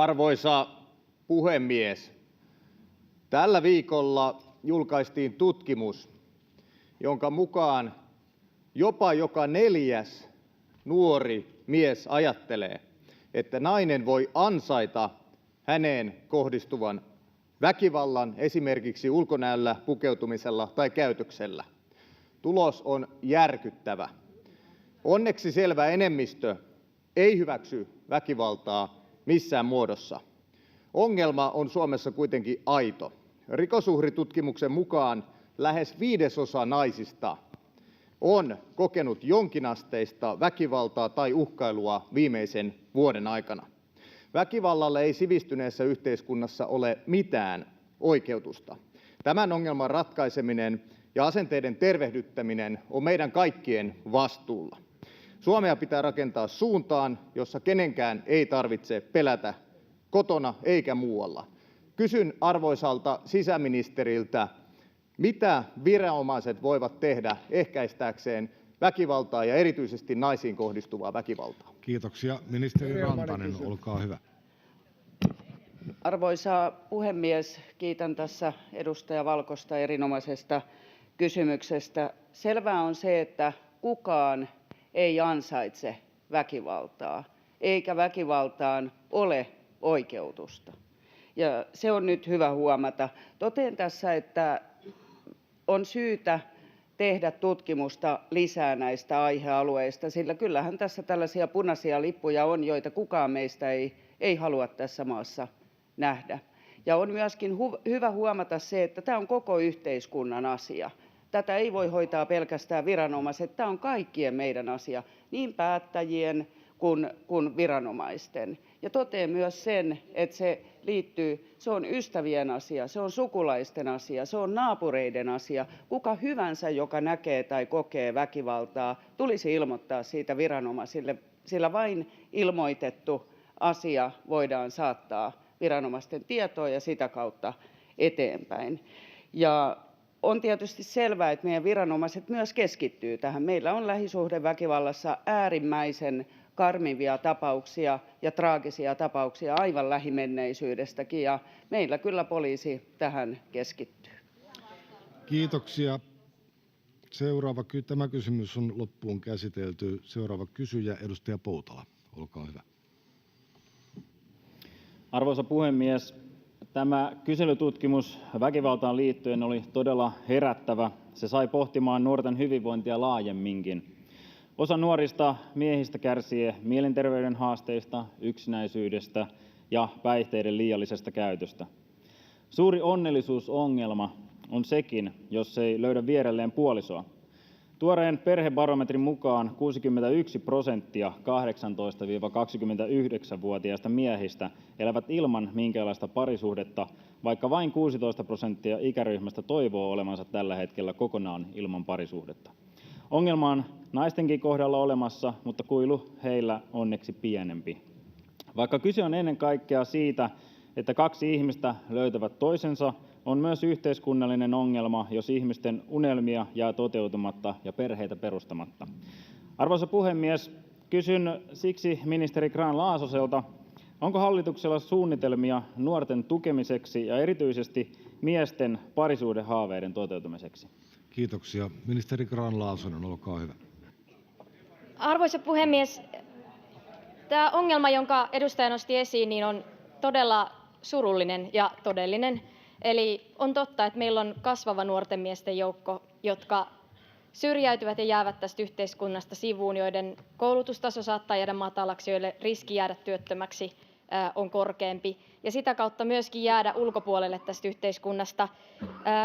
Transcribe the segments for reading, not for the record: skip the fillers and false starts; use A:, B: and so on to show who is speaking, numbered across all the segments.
A: Arvoisa puhemies! Tällä viikolla julkaistiin tutkimus, jonka mukaan jopa joka neljäs nuori mies ajattelee, että nainen voi ansaita häneen kohdistuvan väkivallan esimerkiksi ulkonäöllä, pukeutumisella tai käytöksellä. Tulos on järkyttävä. Onneksi selvä enemmistö ei hyväksy väkivaltaa missään muodossa. Ongelma on Suomessa kuitenkin aito. Rikosuhritutkimuksen mukaan lähes viidesosa naisista on kokenut jonkinasteista väkivaltaa tai uhkailua viimeisen vuoden aikana. Väkivallalle ei sivistyneessä yhteiskunnassa ole mitään oikeutusta. Tämän ongelman ratkaiseminen ja asenteiden tervehdyttäminen on meidän kaikkien vastuulla. Suomea pitää rakentaa suuntaan, jossa kenenkään ei tarvitse pelätä kotona eikä muualla. Kysyn arvoisalta sisäministeriltä: mitä viranomaiset voivat tehdä ehkäistääkseen väkivaltaa ja erityisesti naisiin kohdistuvaa väkivaltaa?
B: Kiitoksia. — Ministeri Rantanen, olkaa hyvä.
C: Arvoisa puhemies! Kiitän tässä edustaja Valkosta erinomaisesta kysymyksestä. Selvää on se, että kukaan ei ansaitse väkivaltaa, eikä väkivaltaan ole oikeutusta. Ja se on nyt hyvä huomata. Totean tässä, että on syytä tehdä tutkimusta lisää näistä aihealueista, sillä kyllähän tässä tällaisia punaisia lippuja on, joita kukaan meistä ei halua tässä maassa nähdä. Ja on myöskin hyvä huomata se, että tämä on koko yhteiskunnan asia. Tätä ei voi hoitaa pelkästään viranomaiset. Tämä on kaikkien meidän asia, niin päättäjien kuin viranomaisten. Ja totean myös sen, että se on ystävien asia, se on sukulaisten asia, se on naapureiden asia. Kuka hyvänsä, joka näkee tai kokee väkivaltaa, tulisi ilmoittaa siitä viranomaisille, sillä vain ilmoitettu asia voidaan saattaa viranomaisten tietoon ja sitä kautta eteenpäin. Ja on tietysti selvää, että meidän viranomaiset myös keskittyy tähän. Meillä on lähisuhdeväkivallassa äärimmäisen karmivia tapauksia ja traagisia tapauksia aivan lähimenneisyydestäkin, ja meillä kyllä poliisi tähän keskittyy.
B: Kiitoksia. Tämä kysymys on loppuun käsitelty. Seuraava kysyjä, edustaja Poutala, olkaa hyvä.
D: Arvoisa puhemies! Tämä kyselytutkimus väkivaltaan liittyen oli todella herättävä. Se sai pohtimaan nuorten hyvinvointia laajemminkin. Osa nuorista miehistä kärsii mielenterveyden haasteista, yksinäisyydestä ja päihteiden liiallisesta käytöstä. Suuri onnellisuusongelma on sekin, jos ei löydä vierelleen puolisoa. Tuoreen perhebarometrin mukaan 61% 18–29-vuotiaista miehistä elävät ilman minkäänlaista parisuhdetta, vaikka vain 16% ikäryhmästä toivoo olevansa tällä hetkellä kokonaan ilman parisuhdetta. Ongelma on naistenkin kohdalla olemassa, mutta kuilu heillä onneksi pienempi. Vaikka kyse on ennen kaikkea siitä, että kaksi ihmistä löytävät toisensa, on myös yhteiskunnallinen ongelma, jos ihmisten unelmia jää toteutumatta ja perheitä perustamatta. Arvoisa puhemies, kysyn siksi ministeri Grahn-Laasoselta: onko hallituksella suunnitelmia nuorten tukemiseksi ja erityisesti miesten parisuhdehaaveiden toteutumiseksi?
B: Kiitoksia. — Ministeri Grahn-Laasonen, olkaa hyvä.
E: Arvoisa puhemies! Tämä ongelma, jonka edustaja nosti esiin, on todella surullinen ja todellinen. Eli on totta, että meillä on kasvava nuorten miesten joukko, jotka syrjäytyvät ja jäävät tästä yhteiskunnasta sivuun, joiden koulutustaso saattaa jäädä matalaksi, joille riski jäädä työttömäksi on korkeampi ja sitä kautta myöskin jäädä ulkopuolelle tästä yhteiskunnasta.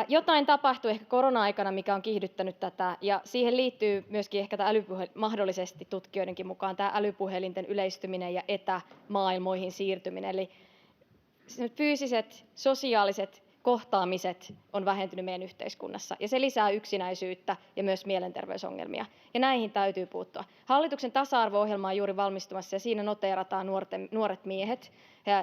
E: Jotain tapahtui ehkä korona-aikana, mikä on kiihdyttänyt tätä, ja siihen liittyy myöskin ehkä mahdollisesti tutkijoidenkin mukaan tämä älypuhelinten yleistyminen ja etämaailmoihin siirtyminen. Eli fyysiset, sosiaaliset kohtaamiset on vähentynyt meidän yhteiskunnassa, ja se lisää yksinäisyyttä ja myös mielenterveysongelmia, ja näihin täytyy puuttua. Hallituksen tasa-arvo-ohjelma on juuri valmistumassa, ja siinä noteerataan nuoret miehet,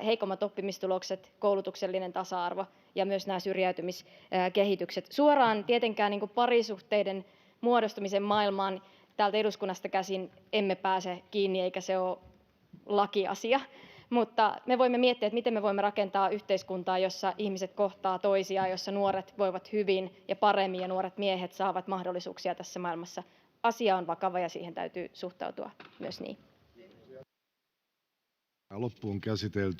E: heikommat oppimistulokset, koulutuksellinen tasa-arvo ja myös nämä syrjäytymiskehitykset. Suoraan tietenkään niin kuin parisuhteiden muodostumisen maailmaan täältä eduskunnasta käsin emme pääse kiinni, eikä se ole lakiasia. mutta me voimme miettiä, että miten me voimme rakentaa yhteiskuntaa, jossa ihmiset kohtaa toisiaan, jossa nuoret voivat hyvin ja paremmin ja nuoret miehet saavat mahdollisuuksia tässä maailmassa. Asia on vakava ja siihen täytyy suhtautua myös niin.
B: Loppuun käsitelty.